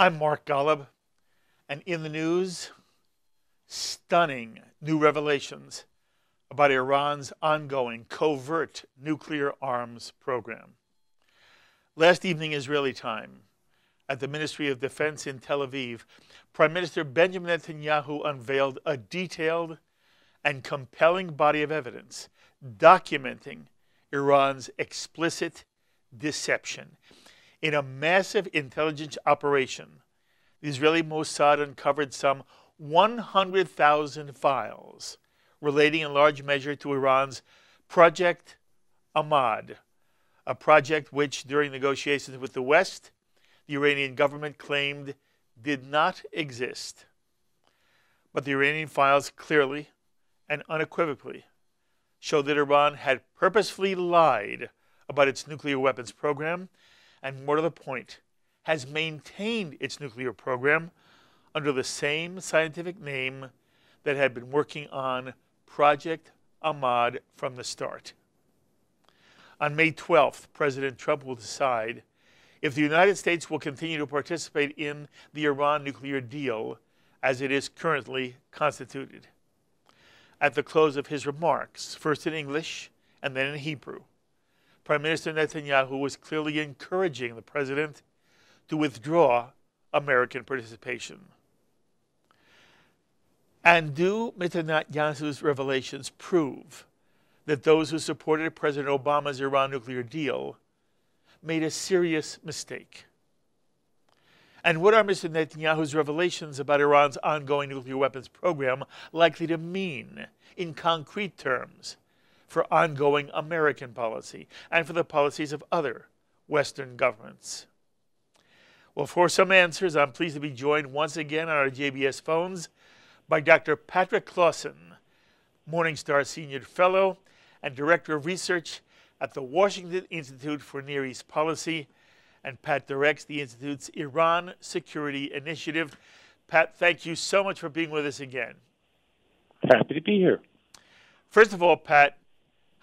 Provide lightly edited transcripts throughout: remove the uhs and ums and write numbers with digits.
I'm Mark Golub, and in the news, stunning new revelations about Iran's ongoing covert nuclear arms program. Last evening, Israeli time, at the Ministry of Defense in Tel Aviv, Prime Minister Benjamin Netanyahu unveiled a detailed and compelling body of evidence documenting Iran's explicit deception. In a massive intelligence operation, the Israeli Mossad uncovered some 100,000 files relating in large measure to Iran's Project Ahmad, a project which, during negotiations with the West, the Iranian government claimed did not exist. But the Iranian files clearly and unequivocally show that Iran had purposefully lied about its nuclear weapons program, and more to the point, has maintained its nuclear program under the same scientific name that had been working on Project Ahmad from the start. On May 12th, President Trump will decide if the United States will continue to participate in the Iran nuclear deal as it is currently constituted. At the close of his remarks, first in English and then in Hebrew, Prime Minister Netanyahu was clearly encouraging the president to withdraw American participation. And do Netanyahu's revelations prove that those who supported President Obama's Iran nuclear deal made a serious mistake? And what are Mr. Netanyahu's revelations about Iran's ongoing nuclear weapons program likely to mean in concrete terms for ongoing American policy and for the policies of other Western governments? Well, for some answers, I'm pleased to be joined once again on our JBS phones by Dr. Patrick Clawson, Morningstar Senior Fellow and Director of Research at the Washington Institute for Near East Policy, and Pat directs the Institute's Iran Security Initiative. Pat, thank you so much for being with us again. Happy to be here. First of all, Pat,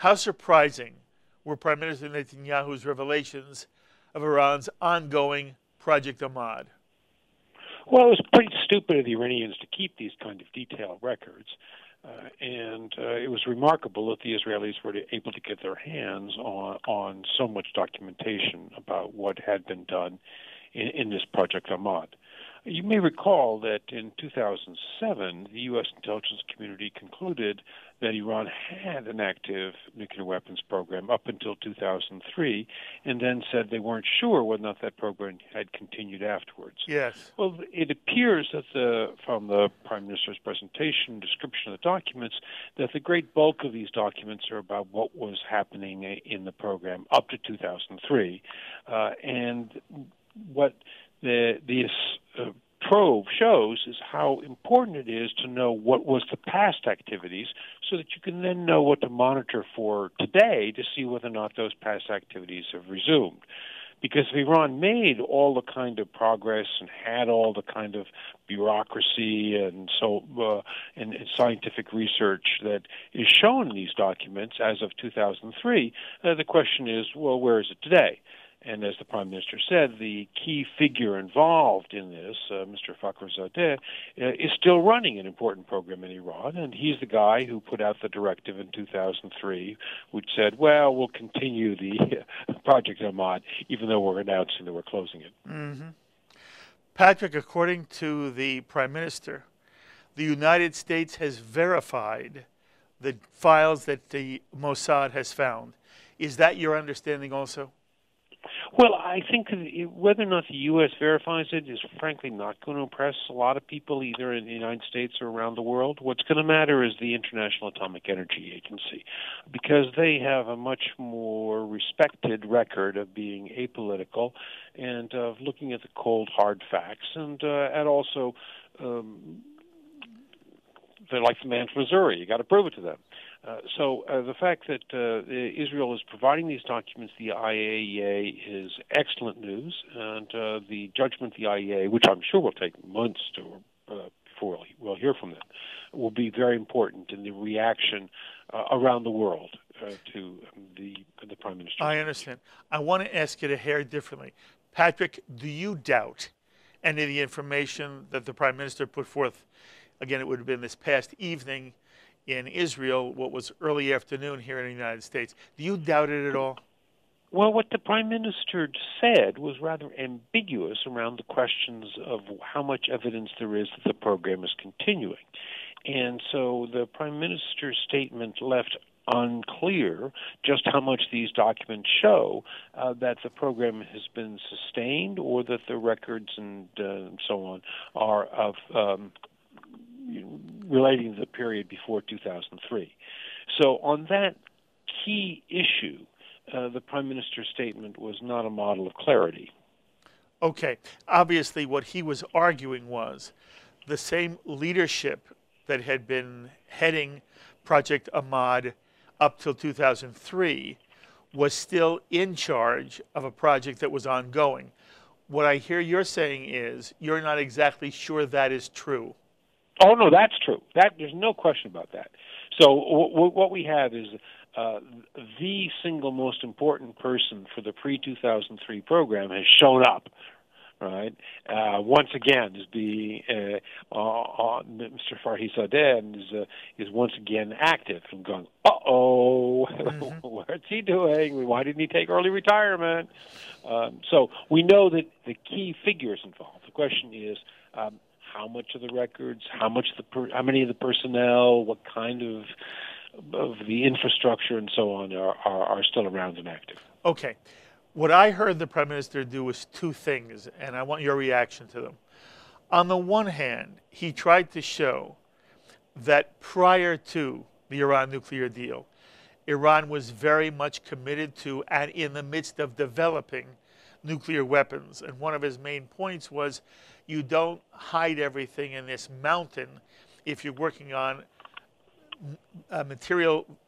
how surprising were Prime Minister Netanyahu's revelations of Iran's ongoing Project Ahmad? Well, it was pretty stupid of the Iranians to keep these kind of detailed records. And it was remarkable that the Israelis were able to get their hands on so much documentation about what had been done in this Project Ahmad. You may recall that in 2007, the U.S. intelligence community concluded that Iran had an active nuclear weapons program up until 2003, and then said they weren't sure whether or not that program had continued afterwards. Yes. Well, it appears that from the Prime Minister's presentation, description of the documents, that the great bulk of these documents are about what was happening in the program up to 2003, and what this trove shows is how important it is to know what was the past activities so that you can then know what to monitor for today to see whether or not those past activities have resumed. Because if Iran made all the kind of progress and had all the kind of bureaucracy and and scientific research that is shown in these documents as of 2003, the question is, well, where is it today? And as the Prime Minister said, the key figure involved in this, Mr. Fakhrizadeh, is still running an important program in Iran, and he's the guy who put out the directive in 2003, which said, well, we'll continue the Project Ahmad, even though we're announcing that we're closing it. Mm-hmm. Patrick, according to the Prime Minister, the United States has verified the files that the Mossad has found. Is that your understanding also? Well, I think whether or not the U.S. verifies it is frankly not going to impress a lot of people either in the United States or around the world. What's going to matter is the International Atomic Energy Agency, because they have a much more respected record of being apolitical and of looking at the cold, hard facts, and also they're like the man from Missouri. You got to prove it to them. So the fact that Israel is providing these documents to the IAEA is excellent news, and the judgment of the IAEA, which I'm sure will take months before we'll hear from them, will be very important in the reaction around the world to the Prime Minister. I understand. I want to ask it a hair differently. Patrick, do you doubt any of the information that the Prime Minister put forth, again, it would have been this past evening in Israel, what was early afternoon here in the United States. Do you doubt it at all? Well, what the Prime Minister said was rather ambiguous around the questions of how much evidence there is that the program is continuing. And so the Prime Minister's statement left unclear just how much these documents show that the program has been sustained, or that the records and so on are of relating to the period before 2003. So on that key issue, the Prime Minister's statement was not a model of clarity. Okay. Obviously, what he was arguing was the same leadership that had been heading Project Ahmad up till 2003 was still in charge of a project that was ongoing. What I hear you're saying is you're not exactly sure that is true. Oh, no, that's true. There's no question about that. So what we have is the single most important person for the pre-2003 program has shown up, right? Once again, Mr. Fahisadeh is once again active and going, what's he doing? Why didn't he take early retirement? So we know that the key figures involved. The question is, how much of the records, how many of the personnel, what kind of the infrastructure and so on are still around and active. Okay. What I heard the Prime Minister do was two things, and I want your reaction to them. On the one hand, he tried to show that prior to the Iran nuclear deal, Iran was very much committed to and in the midst of developing nuclear weapons. And one of his main points was you don't hide everything in this mountain if you're working on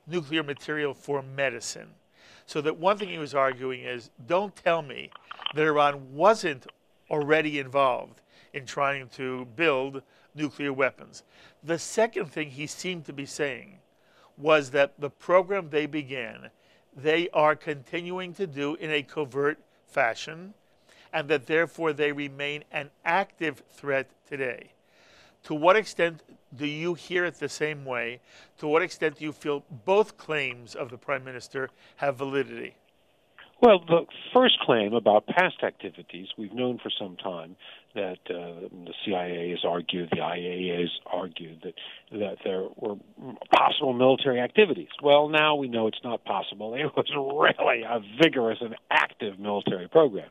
nuclear material for medicine. So that one thing he was arguing is, don't tell me that Iran wasn't already involved in trying to build nuclear weapons. The second thing he seemed to be saying was that the program they began, they are continuing to do in a covert fashion, and that therefore they remain an active threat today. To what extent do you hear it the same way? To what extent do you feel both claims of the Prime Minister have validity? Well, the first claim about past activities, we've known for some time that the CIA has argued, the IAEA has argued that there were possible military activities. Well, now we know it's not possible. It was really a vigorous and active military program.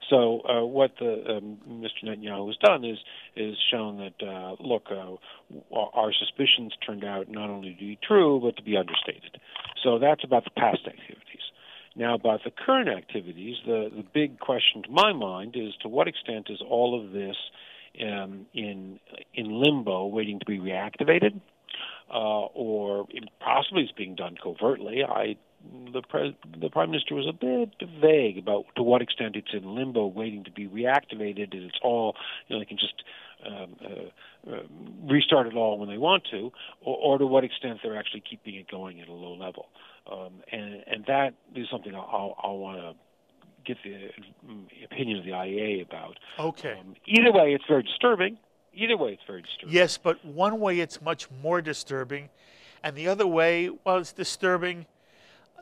So what Mr. Netanyahu has done is shown that, look, our suspicions turned out not only to be true, but to be understated. So that's about the past activities. Now, about the current activities, the big question to my mind is, to what extent is all of this in limbo, waiting to be reactivated, or possibly it's being done covertly? The Prime Minister was a bit vague about to what extent it's in limbo, waiting to be reactivated, and it's all, they can just restart it all when they want to, or to what extent they're actually keeping it going at a low level. And that is something I'll want to get the opinion of the IAEA about. Okay. Either way, it's very disturbing. Yes, but one way it's much more disturbing, and the other way, well, it's disturbing.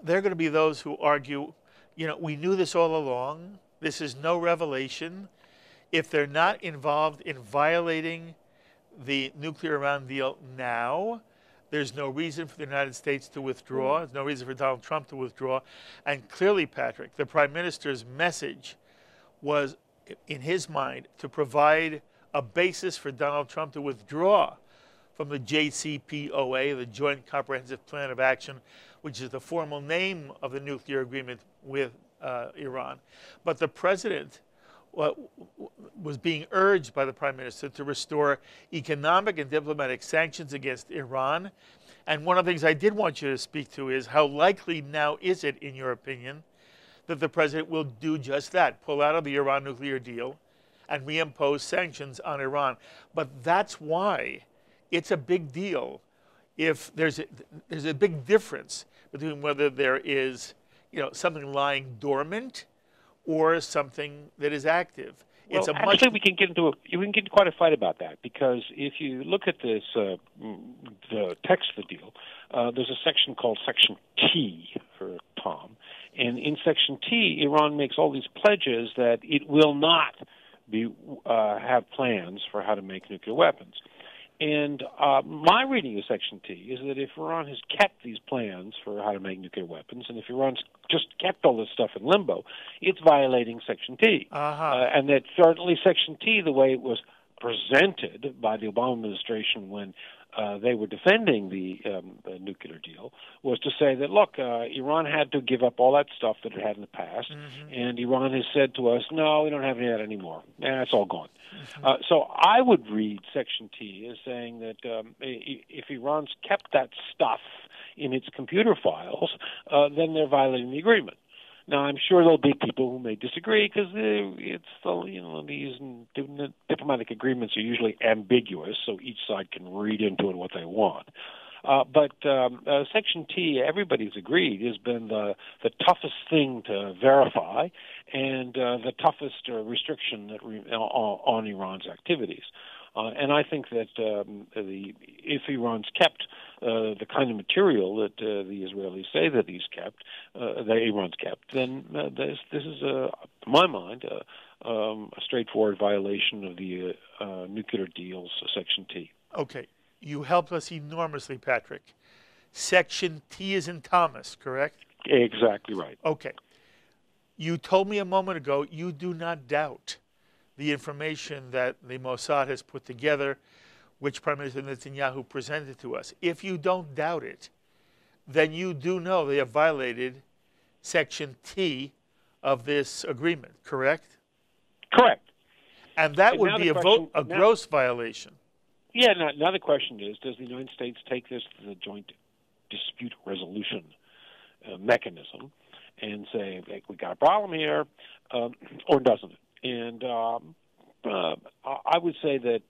There are going to be those who argue, we knew this all along. This is no revelation. If they're not involved in violating the nuclear Iran deal now, there's no reason for the United States to withdraw. There's no reason for Donald Trump to withdraw. And clearly, Patrick, the Prime Minister's message was, in his mind, to provide a basis for Donald Trump to withdraw from the JCPOA, the Joint Comprehensive Plan of Action, which is the formal name of the nuclear agreement with Iran. But the president was being urged by the Prime Minister to restore economic and diplomatic sanctions against Iran. And one of the things I did want you to speak to is, how likely now is it, in your opinion, that the president will do just that, pull out of the Iran nuclear deal and reimpose sanctions on Iran? But that's why it's a big deal. If there's a big difference between whether there is something lying dormant or something that is active. It's Well, a much... actually, we can get into quite a fight about that, because if you look at this, the text of the deal, there's a section called Section T for Tom, and in Section T, Iran makes all these pledges that it will not have plans for how to make nuclear weapons. And my reading of Section T is that if Iran has kept these plans for how to make nuclear weapons, and if Iran's just kept all this stuff in limbo, it's violating Section T. And that certainly Section T, the way it was presented by the Obama administration when they were defending the nuclear deal, was to say that, look, Iran had to give up all that stuff that it had in the past, and Iran has said to us, no, we don't have any of that anymore. It's all gone. So I would read Section T as saying that if Iran's kept that stuff in its computer files, then they're violating the agreement. Now, I'm sure there'll be people who may disagree, because it's these diplomatic agreements are usually ambiguous, so each side can read into it what they want. But Section T, everybody's agreed, has been the toughest thing to verify and the toughest restriction that on Iran's activities. And I think that if Iran's kept the kind of material that the Israelis say that Iran's kept, then this is, to my mind, a straightforward violation of the nuclear deal's Section T. Okay. You helped us enormously, Patrick. Section T is in Thomas, correct? Exactly right. Okay. You told me a moment ago you do not doubt the information that the Mossad has put together, which Prime Minister Netanyahu presented to us. If you don't doubt it, then you do know they have violated Section T of this agreement, correct? Correct. And that would be a gross violation. Yeah, now the question is, does the United States take this to the joint dispute resolution mechanism and say, hey, we got a problem here, or doesn't it? And I would say that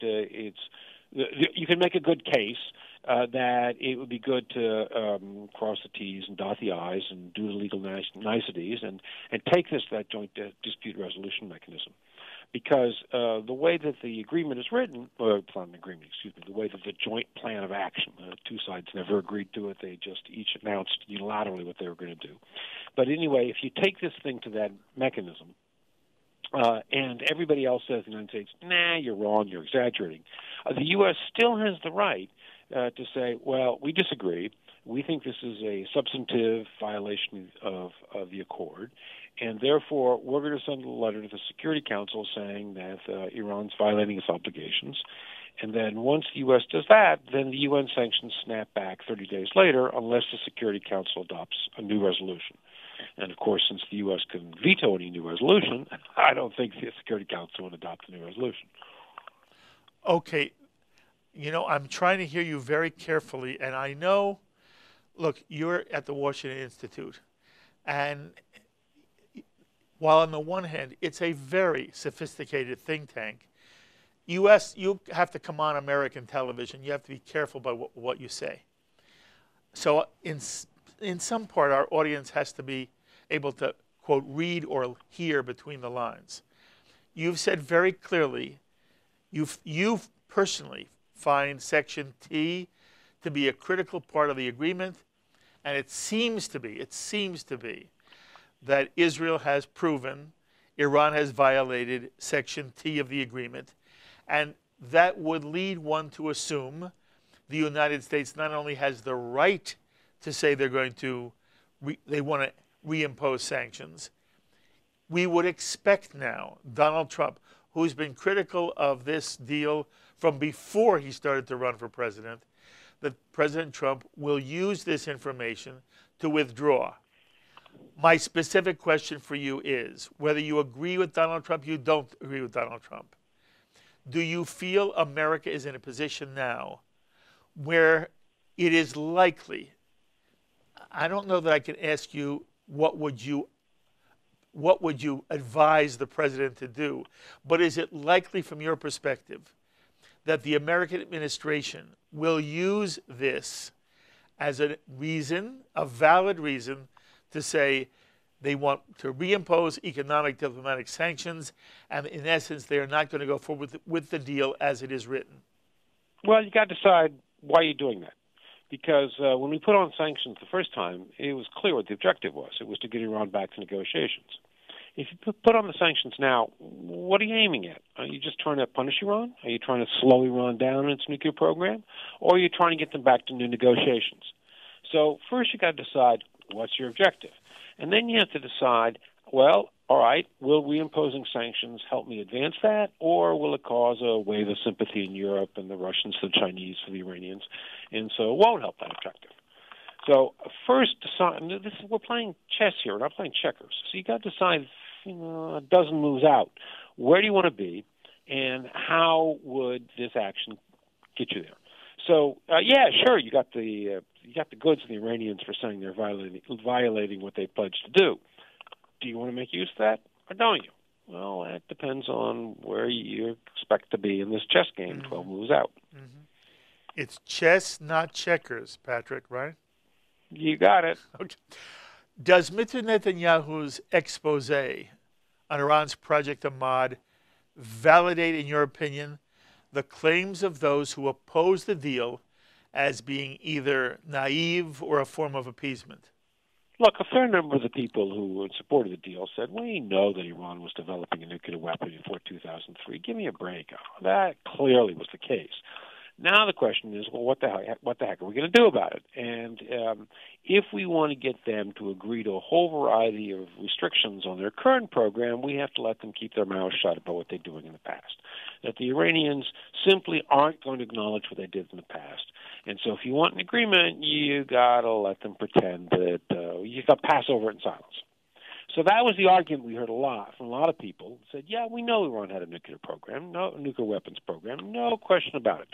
you can make a good case that it would be good to cross the T's and dot the I's and do the legal niceties and take this to that joint dispute resolution mechanism. Because the way that the agreement is written, or not an agreement, the way that the joint plan of action, the two sides never agreed to it, they just each announced unilaterally what they were going to do. But anyway, if you take this thing to that mechanism, and everybody else says in the United States, nah, you're wrong, you're exaggerating, the U.S. still has the right to say, well, we disagree. We think this is a substantive violation of the accord, and therefore we're going to send a letter to the Security Council saying that Iran's violating its obligations. And then once the U.S. does that, then the UN sanctions snap back 30 days later unless the Security Council adopts a new resolution. And, of course, since the U.S. can veto any new resolution, I don't think the Security Council would adopt a new resolution. Okay. I'm trying to hear you very carefully, and I know, look, you're at the Washington Institute, and while on the one hand, it's a very sophisticated think tank, you have to come on American television. You have to be careful about what you say. So in some part, our audience has to be able to, quote, read or hear between the lines. You've said very clearly, you personally find Section T to be a critical part of the agreement, and it seems to be that Israel has proven Iran has violated Section T of the agreement, and that would lead one to assume the United States not only has the right to say they want to reimpose sanctions, we would expect now Donald Trump, who's been critical of this deal from before he started to run for president, that President Trump will use this information to withdraw. My specific question for you is, whether you agree with Donald Trump, you don't agree with Donald Trump, do you feel America is in a position now where it is likely, I don't know that I can ask you what would you advise the president to do, but is it likely from your perspective that the American administration will use this as a reason, a valid reason, to say They want to reimpose economic diplomatic sanctions, and in essence, they are not going to go forward with the deal as it is written. Well, you got to decide why you're doing that. Because when we put on sanctions the first time, it was clear what the objective was. It was to get Iran back to negotiations. If you put on the sanctions now, what are you aiming at? Are you just trying to punish Iran? Are you trying to slow Iran down in its nuclear program? Or are you trying to get them back to new negotiations? So first you got to decide what's your objective. And then you have to decide, well, all right, will reimposing sanctions help me advance that, or will it cause a wave of sympathy in Europe and the Russians, the Chinese, for the Iranians, and so it won't help that objective? So first, decide. We're playing chess here, we're not playing checkers. So you got to decide, a dozen moves out. Where do you want to be, and how would this action get you there? So yeah, sure, you got the goods of the Iranians for saying they're violating what they pledged to do. Do you want to make use of that, or don't you? Well, that depends on where you expect to be in this chess game 12 moves out. Mm-hmm. It's chess, not checkers, Patrick, right? You got it. Okay. Does Mr. Netanyahu's expose on Iran's Project Ahmad validate, in your opinion, the claims of those who oppose the deal as being either naive or a form of appeasement? Look, a fair number of the people who supported the deal said, we know that Iran was developing a nuclear weapon before 2003. Give me a break. That clearly was the case. Now the question is, well, what the heck are we going to do about it? And if we want to get them to agree to a whole variety of restrictions on their current program, we have to let them keep their mouths shut about what they're doing in the past. That the Iranians simply aren't going to acknowledge what they did in the past. And so if you want an agreement, you got to let them pretend that you got to pass over it in silence. So that was the argument we heard a lot from a lot of people. Said, yeah, we know Iran had a nuclear program, no nuclear weapons program, no question about it.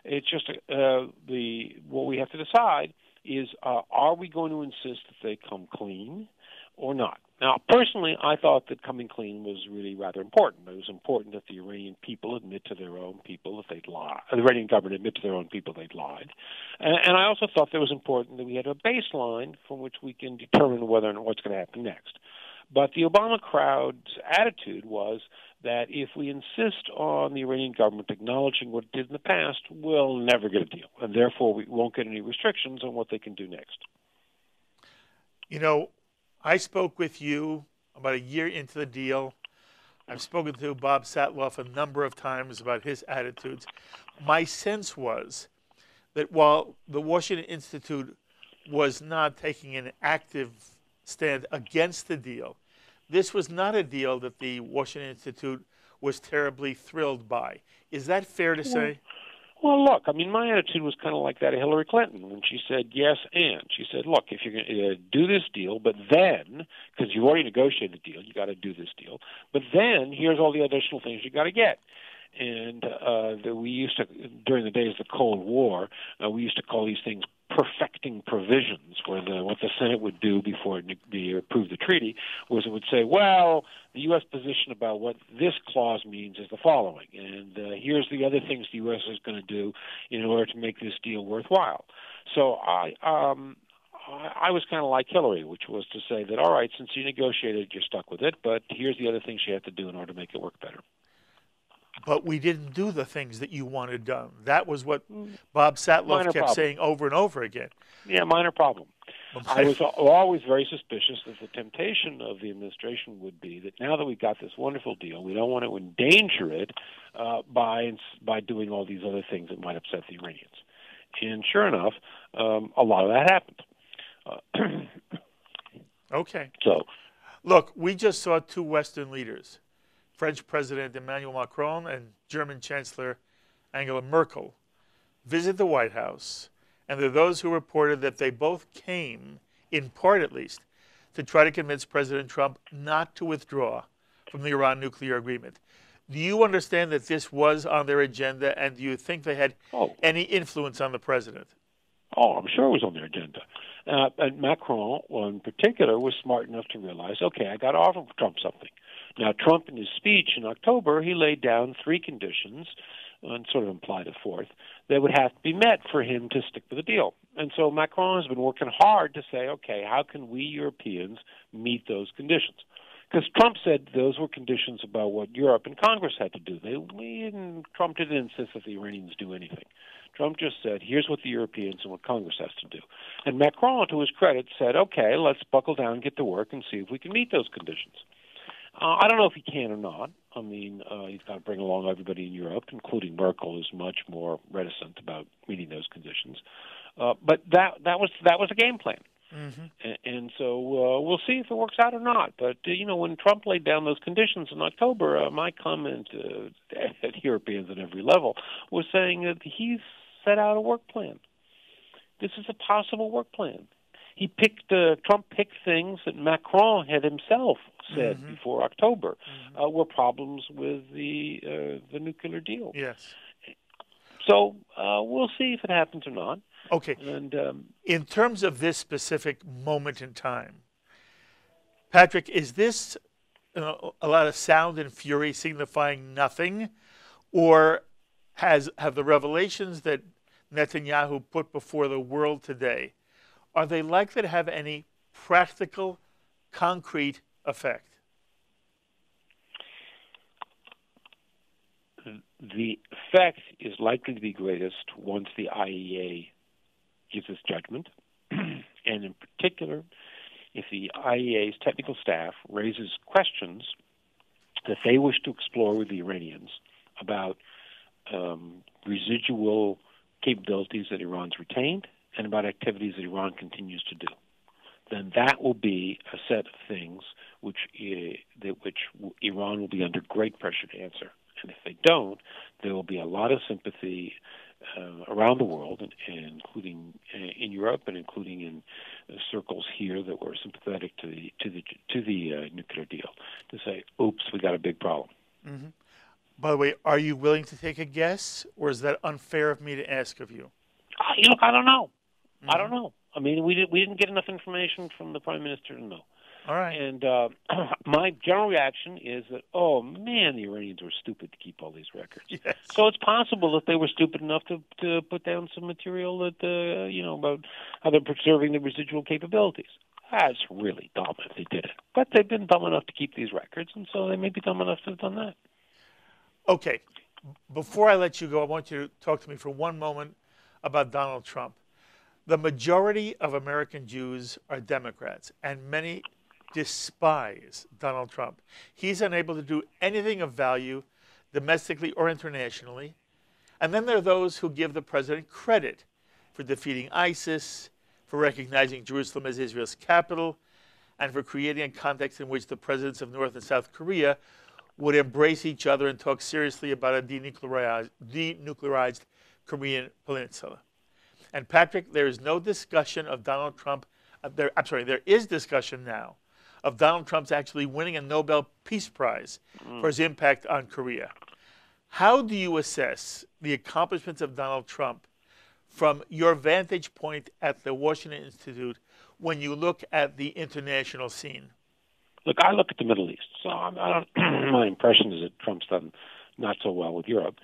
It's just what we have to decide is, are we going to insist that they come clean or not? Now, personally, I thought that coming clean was really rather important. It was important that the Iranian people admit to their own people that they'd lied. The Iranian government admit to their own people they'd lied. And I also thought that it was important that we had a baseline from which we can determine whether and what's going to happen next. But the Obama crowd's attitude was that if we insist on the Iranian government acknowledging what it did in the past, we'll never get a deal. And therefore, we won't get any restrictions on what they can do next. You know, I spoke with you about a year into the deal. I've spoken to Bob Satloff a number of times about his attitudes. My sense was that while the Washington Institute was not taking an active stand against the deal, this was not a deal that the Washington Institute was terribly thrilled by. Is that fair to say? Well, look, I mean, my attitude was kind of like that of Hillary Clinton when she said yes and. She said, look, if you're going to do this deal, but then, because you've already negotiated the deal, you got to do this deal, but then here's all the additional things you got to get. And we used to, during the days of the Cold War, we used to call these things perfecting provisions, where what the Senate would do before it approved the treaty was it would say, well, the U.S. position about what this clause means is the following, and here's the other things the U.S. is going to do in order to make this deal worthwhile. So I was kind of like Hillary, which was to say that, all right, since you negotiated, you're stuck with it, but here's the other things you have to do in order to make it work better. But we didn't do the things that you wanted done. That was what Bob Satloff kept saying over and over again. Yeah, minor problem. I was always very suspicious that the temptation of the administration would be that now that we've got this wonderful deal, we don't want to endanger it by doing all these other things that might upset the Iranians. And sure enough, a lot of that happened. Okay. So, look, we just saw two Western leaders, French President Emmanuel Macron and German Chancellor Angela Merkel, visit the White House, and there are those who reported that they both came, in part at least, to try to convince President Trump not to withdraw from the Iran nuclear agreement. Do you understand that this was on their agenda, and do you think they had any influence on the president? Oh, I'm sure it was on their agenda. And Macron, in particular, was smart enough to realize, okay, I got to offer Trump something. Now, Trump, in his speech in October, he laid down three conditions and sort of implied a fourth, that would have to be met for him to stick with the deal. And so Macron has been working hard to say, okay, how can we Europeans meet those conditions? Because Trump said those were conditions about what Europe and Congress had to do. Trump didn't insist that the Iranians do anything. Trump just said, here's what the Europeans and what Congress has to do. And Macron, to his credit, said, okay, let's buckle down, get to work, and see if we can meet those conditions. I don't know if he can or not. I mean, he's got to bring along everybody in Europe, including Merkel, who's much more reticent about meeting those conditions. But that was a game plan. Mm-hmm. And so we'll see if it works out or not. But, when Trump laid down those conditions in October, my comment at Europeans at every level was saying that he's set out a work plan. This is a possible work plan. Trump picked things that Macron had himself said mm-hmm. before October mm-hmm. Were problems with the nuclear deal. Yes. So we'll see if it happens or not. Okay. And in terms of this specific moment in time, Patrick, is this a lot of sound and fury signifying nothing, or have the revelations that Netanyahu put before the world today, are they likely to have any practical, concrete effect? The effect is likely to be greatest once the IAEA gives its judgment, and in particular, if the IAEA's technical staff raises questions that they wish to explore with the Iranians about residual capabilities that Iran's retained and about activities that Iran continues to do, then that will be a set of things which Iran will be under great pressure to answer. And if they don't, there will be a lot of sympathy around the world, including in Europe and including in circles here that were sympathetic to the nuclear deal, to say, "Oops, we got a big problem." Mm-hmm. By the way, are you willing to take a guess, or is that unfair of me to ask of you? I don't know. Mm-hmm. I don't know. I mean, we didn't get enough information from the Prime Minister to know. All right. And my general reaction is that, oh, man, the Iranians were stupid to keep all these records. Yes. So it's possible that they were stupid enough to put down some material that, about how they're preserving the residual capabilities. That's really dumb if they did it. But they've been dumb enough to keep these records, and so they may be dumb enough to have done that. Okay. Before I let you go, I want you to talk to me for one moment about Donald Trump. The majority of American Jews are Democrats, and many despise Donald Trump. He's unable to do anything of value domestically or internationally. And then there are those who give the president credit for defeating ISIS, for recognizing Jerusalem as Israel's capital, and for creating a context in which the presidents of North and South Korea would embrace each other and talk seriously about a denuclearized Korean peninsula. And Patrick, there is no discussion of Donald Trump. There is discussion now of Donald Trump's actually winning a Nobel Peace Prize for his impact on Korea. How do you assess the accomplishments of Donald Trump from your vantage point at the Washington Institute when you look at the international scene? Look, I look at the Middle East. So my impression is that Trump's done not so well with Europe.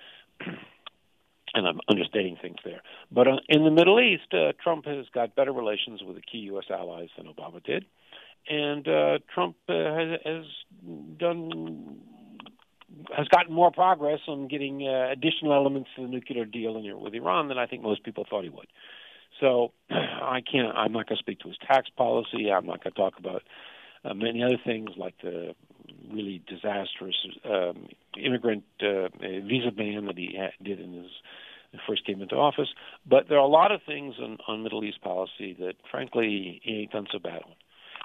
And I'm understating things there. But in the Middle East, Trump has got better relations with the key U.S. allies than Obama did. And Trump has gotten more progress on getting additional elements to the nuclear deal with Iran than I think most people thought he would. So I'm not going to speak to his tax policy. I'm not going to talk about many other things like the really disastrous immigrant visa ban that he did in his first came into office. But there are a lot of things on Middle East policy that, frankly, he ain't done so bad on.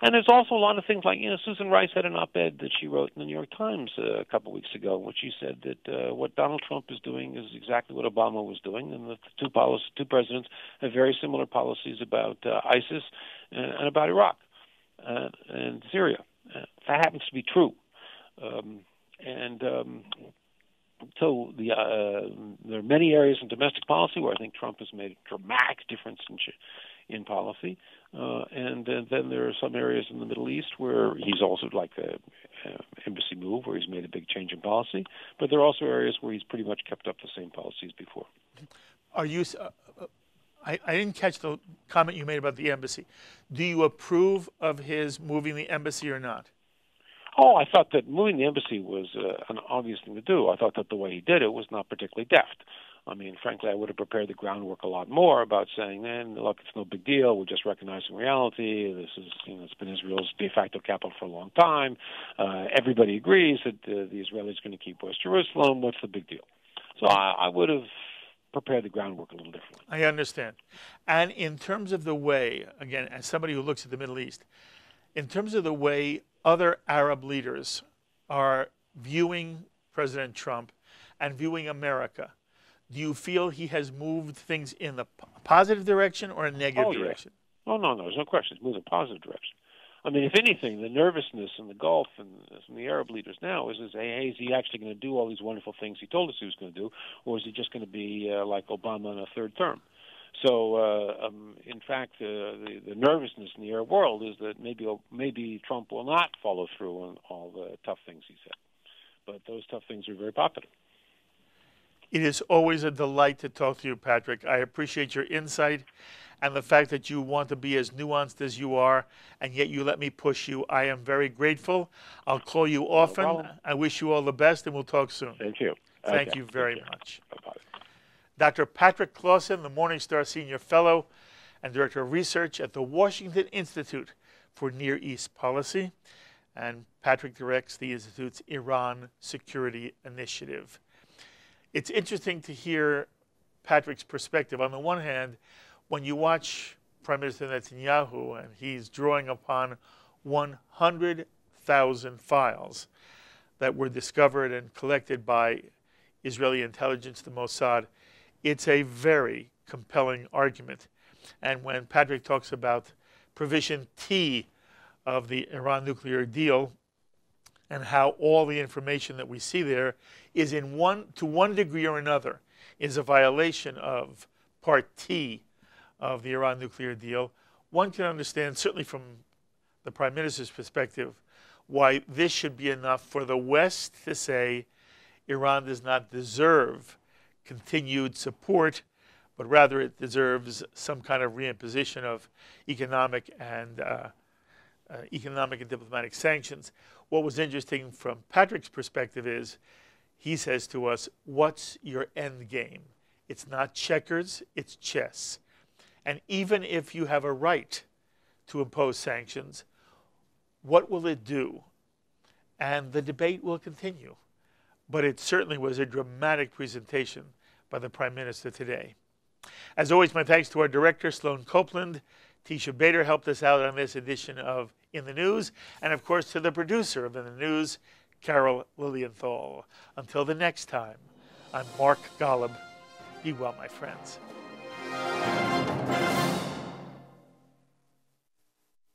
And there's also a lot of things like, Susan Rice had an op-ed that she wrote in the New York Times a couple of weeks ago, in which she said that what Donald Trump is doing is exactly what Obama was doing, and that the two presidents have very similar policies about ISIS and about Iraq and Syria. That happens to be true. So there are many areas in domestic policy where I think Trump has made a dramatic difference in policy. And then there are some areas in the Middle East where he's also like the embassy move, where he's made a big change in policy. But there are also areas where he's pretty much kept up the same policies before. Are you? I didn't catch the comment you made about the embassy. Do you approve of his moving the embassy or not? Oh, I thought that moving the embassy was an obvious thing to do. I thought that the way he did it was not particularly deft. I mean, frankly, I would have prepared the groundwork a lot more about saying, look, it's no big deal. We're just recognizing reality. This is, it's been Israel's de facto capital for a long time. Everybody agrees that the Israelis are going to keep West Jerusalem. What's the big deal? So I would have prepared the groundwork a little differently. I understand. And in terms of the way, again, as somebody who looks at the Middle East, in terms of the way other Arab leaders are viewing President Trump and viewing America, do you feel he has moved things in the positive direction or a negative direction? Oh, no, there's no question. It's moved in a positive direction. I mean, if anything, the nervousness in the Gulf and from the Arab leaders now is hey, is he actually going to do all these wonderful things he told us he was going to do, or is he just going to be like Obama in a third term? So, in fact, the nervousness in the Arab world is that maybe Trump will not follow through on all the tough things he said. But those tough things are very popular. It is always a delight to talk to you, Patrick. I appreciate your insight and the fact that you want to be as nuanced as you are, and yet you let me push you. I am very grateful. I'll call you often. No problem. I wish you all the best, and we'll talk soon. Thank you. Thank you very much. Bye-bye. Dr. Patrick Clawson, the Morningstar Senior Fellow and Director of Research at the Washington Institute for Near East Policy. And Patrick directs the Institute's Iran Security Initiative. It's interesting to hear Patrick's perspective. On the one hand, when you watch Prime Minister Netanyahu and he's drawing upon 100,000 files that were discovered and collected by Israeli intelligence, the Mossad, it's a very compelling argument. And when Patrick talks about provision T of the Iran nuclear deal and how all the information that we see there is to one degree or another is a violation of Part T of the Iran nuclear deal, one can understand, certainly from the Prime Minister's perspective, why this should be enough for the West to say Iran does not deserve continued support, but rather it deserves some kind of reimposition of economic and diplomatic sanctions. What was interesting from Patrick's perspective is he says to us, what's your end game? It's not checkers, it's chess. And even if you have a right to impose sanctions, what will it do? And the debate will continue. But it certainly was a dramatic presentation by the Prime Minister today. As always, my thanks to our director, Sloan Copeland. Tisha Bader helped us out on this edition of In the News. And of course, to the producer of In the News, Carol Lilienthal. Until the next time, I'm Mark Golub. Be well, my friends.